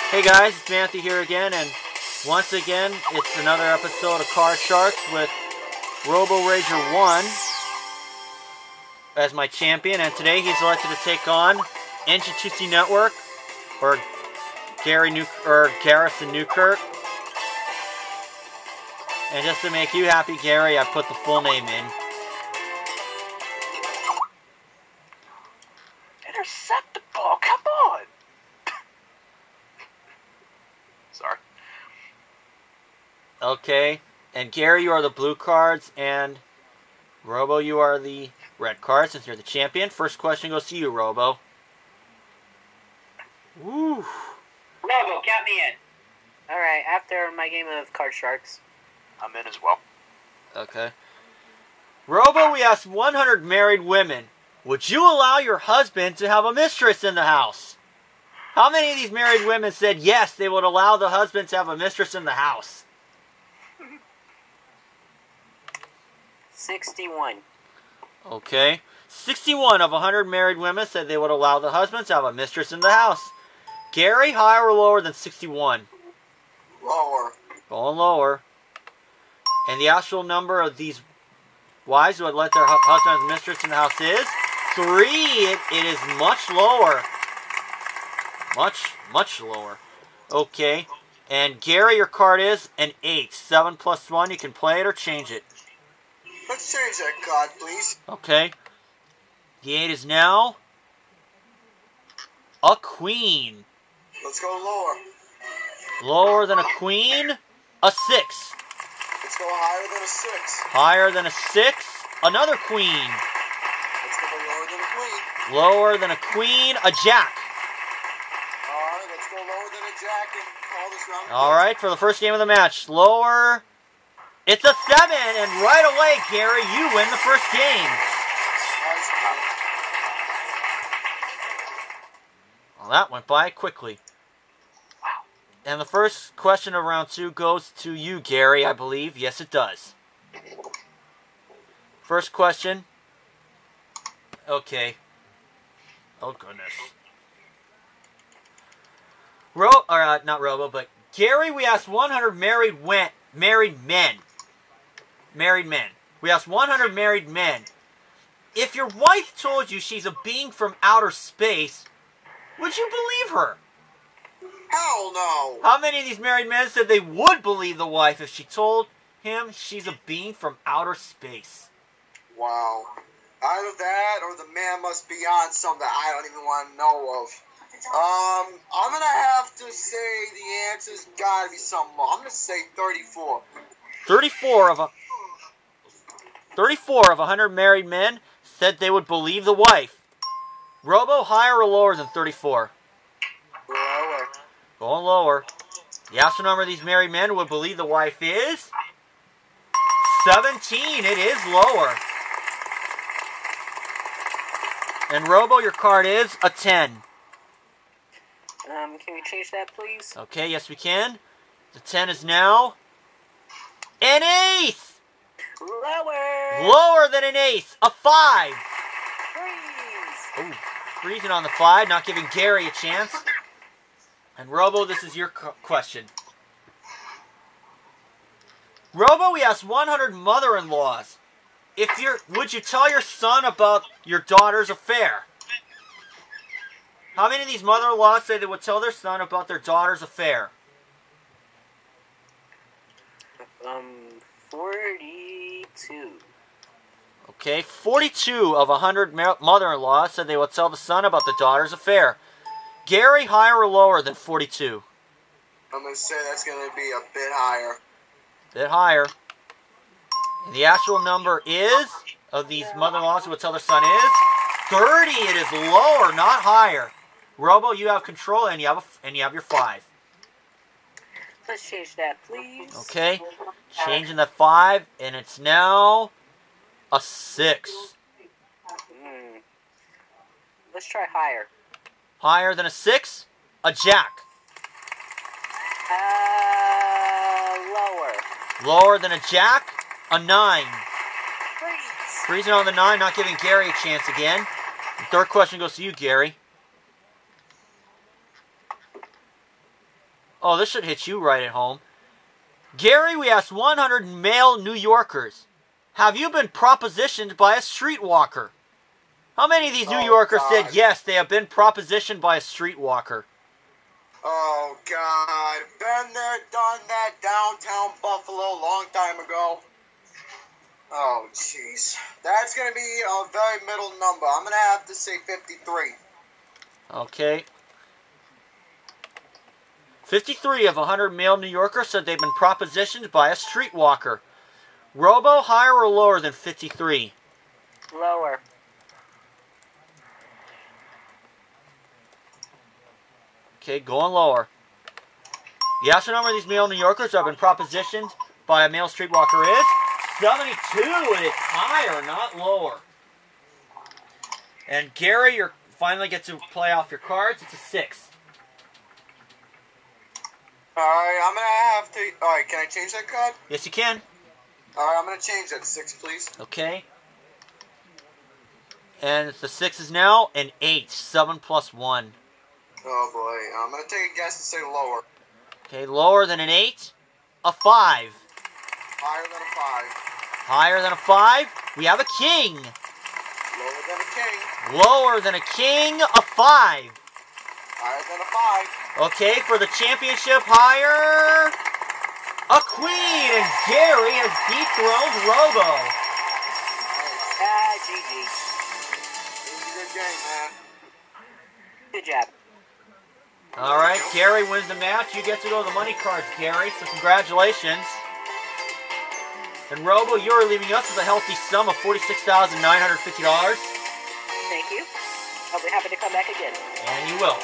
Hey guys, it's Matthew here again, and once again, it's another episode of Card Sharks with RoboRager1 as my champion, and today he's elected to take on NG2CNetwork, or Garrison Newkirk. And just to make you happy, Gary, I put the full name in. Intercept the ball, come on! Sorry. Okay, and Gary, you are the blue cards, and Robo, you are the red cards, since you're the champion. First question goes to you, Robo. Woo. Robo, count me in. Alright, after my game of Card Sharks. I'm in as well. Okay. Robo, we asked 100 married women, would you allow your husband to have a mistress in the house? How many of these married women said yes, they would allow the husband to have a mistress in the house? 61. Okay. 61 of 100 married women said they would allow the husband to have a mistress in the house. Gary, higher or lower than 61? Lower. Going lower. And the actual number of these wives who would let their husband have a mistress in the house is 3. It is much lower. Much lower. Okay. And Gary, your card is an 8. 7 plus 1. You can play it or change it. Let's change that card, please. Okay. The 8 is now a queen. Let's go lower. Lower than a queen, a 6. Let's go higher than a 6. Higher than a 6, another queen. Let's go lower than a queen. Lower than a queen, a jack. Alright, let's go lower than a jack and call this round. Alright, for the first game of the match. Lower. It's a 7, and right away, Gary, you win the first game. Well, that went by quickly. Wow. And the first question of round 2 goes to you, Gary, I believe. Yes, it does. First question. Okay. Oh, goodness. Not Robo, but Gary, we asked 100 married men. We asked 100 married men. If your wife told you she's a being from outer space, would you believe her? Hell no. How many of these married men said they would believe the wife if she told him she's a being from outer space? Wow. Either that or the man must be on something I don't even want to know of. I'm going to have to say the answer's got to be something more. I'm going to say 34. 34 of 100 married men said they would believe the wife. Robo, higher or lower than 34? Lower. Going lower. The actual number of these married men who would believe the wife is 17. It is lower. And Robo, your card is a 10. Can we change that, please? Okay, yes we can. The 10 is now an ace. Lower. Lower than an ace. A 5. Freeze. Ooh, freezing on the 5, not giving Gary a chance. And Robo, this is your question. Robo, we asked 100 mother-in-laws. Would you tell your son about your daughter's affair? How many of these mother-in-laws say they would tell their son about their daughter's affair? 42. Okay, 42 of 100 mother-in-laws said they would tell the son about the daughter's affair. Gary, higher or lower than 42? I'm going to say that's going to be a bit higher. Bit higher. And the actual number is, of these mother-in-laws who would tell their son is, 30. It is lower, not higher. Robo, you have control, and you have your 5. Let's change that, please. Okay, changing the 5, and it's now a 6. Let's try higher. Higher than a 6? A jack. Lower. Lower than a jack? A 9. Freeze. Freezing on the 9, not giving Gary a chance again. The third question goes to you, Gary. Oh, this should hit you right at home. Gary, we asked 100 male New Yorkers. Have you been propositioned by a streetwalker? How many of these New Yorkers said yes, they have been propositioned by a streetwalker? Oh, God. Been there, done that, downtown Buffalo, long time ago. Oh, jeez. That's going to be a very middle number. I'm going to have to say 53. Okay. 53 of 100 male New Yorkers said they've been propositioned by a streetwalker. Robo, higher or lower than 53? Lower. Okay, going lower. The actual number of these male New Yorkers who have been propositioned by a male streetwalker is 72, and it's higher, not lower. And Gary, you finally get to play off your cards. It's a 6. Alright, I'm going to have to... Alright, can I change that card? Yes, you can. Alright, I'm going to change that to 6, please. Okay. And the 6 is now an 8. 7 plus 1. Oh, boy. I'm going to take a guess and say lower. Okay, lower than an 8. A 5. Higher than a 5. Higher than a 5. We have a king. Lower than a king. Lower than a king. A 5. Higher than a 5. Okay, for the championship, higher. A queen. And Gary has dethroned Robo. GG. This is a good game, man. Good job. All right, Gary wins the match. You get to go to the money cards, Gary, so congratulations. And Robo, you're leaving us with a healthy sum of $46,950. Thank you. I'll be happy to come back again. And you will.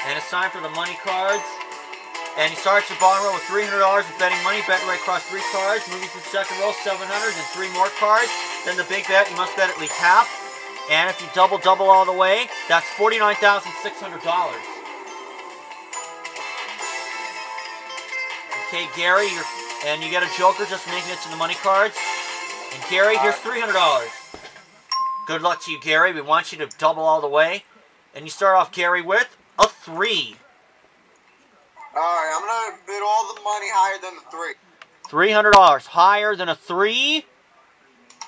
And it's time for the money cards. And you start your bottom row with $300 of betting money. Bet right across 3 cards. Moving to the second row, 700 and 3 more cards. Then the big bet, you must bet at least half. And if you double all the way, that's $49,600. Okay, Gary, and you get a joker just making it to the money cards. And Gary, here's $300. Good luck to you, Gary. We want you to double all the way. And you start off, Gary, with a 3. Alright, I'm going to bid all the money higher than the 3. $300 higher than a 3.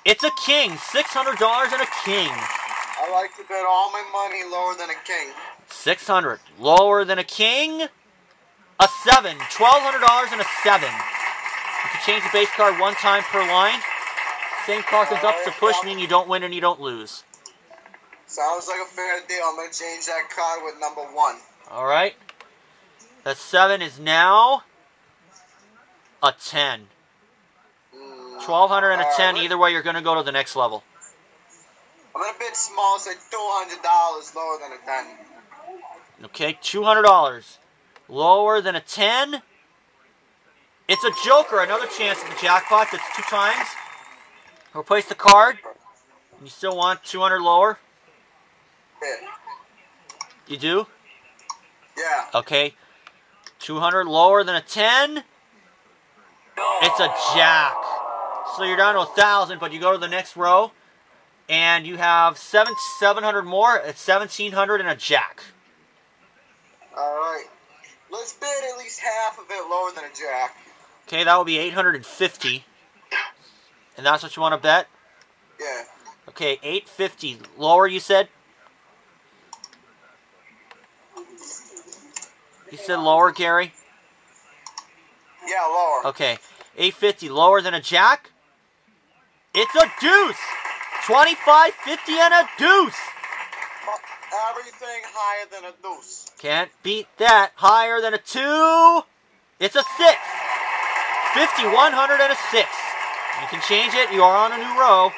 It's a king. $600 and a king. I like to bet all my money lower than a king. 600 lower than a king. A 7. $1,200 and a 7. You can change the base card 1 time per line. Same card comes up to push, meaning you don't win and you don't lose. Sounds like a fair deal. I'm going to change that card with number 1. All right. That 7 is now a 10. 1,200 and a 10. Either way, you're going to go to the next level. I'm going to bid small, say $200 lower than a 10. Okay, $200. Lower than a 10. It's a joker. Another chance at the jackpot. That's 2 times. Replace the card. You still want 200 lower? Yeah. You do? Yeah. Okay. 200 lower than a 10. It's a jack. So you're down to 1,000, but you go to the next row, and you have 700 more. It's 1,700 and a jack. All right. Let's bid at least half of it lower than a jack. Okay, that will be 850. And that's what you want to bet? Yeah. Okay, 850. Lower, you said? You said lower, Gary? Yeah, lower. Okay, 850. Lower than a jack? It's a deuce! 25.50 and a deuce! Everything higher than a deuce. Can't beat that. Higher than a 2. It's a 6. 5,100 and a 6. You can change it. You are on a new row.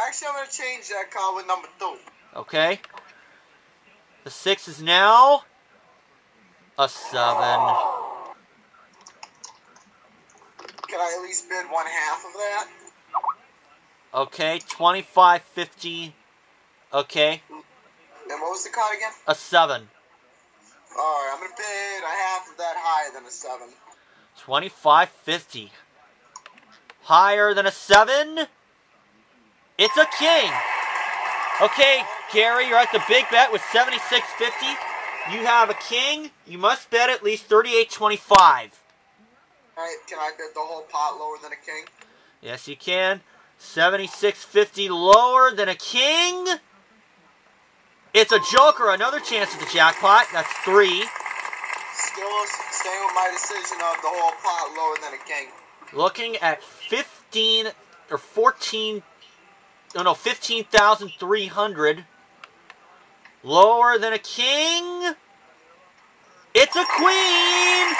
Actually, I'm going to change that card with number 2. Okay. The 6 is now a 7. Can I at least bid 1/2 of that? Okay, 25.50. Okay. And what was the card again? A 7. Alright, I'm going to bid a half of that higher than a 7. 25.50. Higher than a 7. It's a king. Okay, Gary, you're at the big bet with $76.50. You have a king. You must bet at least $38.25. Alright, can I bet the whole pot lower than a king? Yes, you can. $76.50 lower than a king. It's a joker. Another chance at the jackpot. That's 3. Still staying with my decision of the whole pot lower than a king. Looking at 15,300. Lower than a king. It's a queen.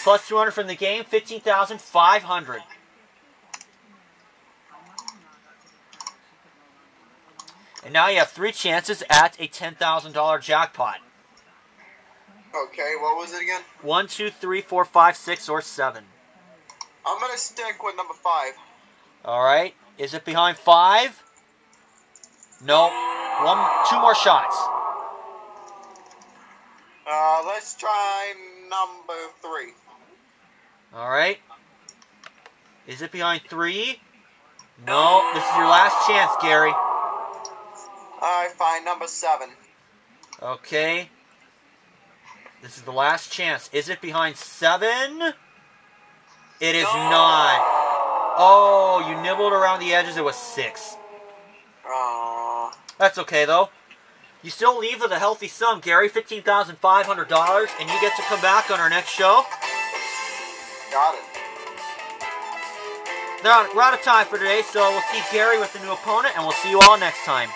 Plus 200 from the game, 15,500. And now you have 3 chances at a $10,000 jackpot. Okay, what was it again? 1, 2, 3, 4, 5, 6, or 7. I'm gonna stick with number 5. All right. Is it behind 5? No. 2 more shots. Let's try number 3. All right. Is it behind 3? No. This is your last chance, Gary. Alright, fine, number 7. Okay. This is the last chance. Is it behind 7? It is not. Oh, you nibbled around the edges. It was 6. That's okay, though. You still leave with a healthy sum, Gary. $15,500, and you get to come back on our next show. Got it. Now, we're out of time for today, so we'll see Gary with the new opponent, and we'll see you all next time.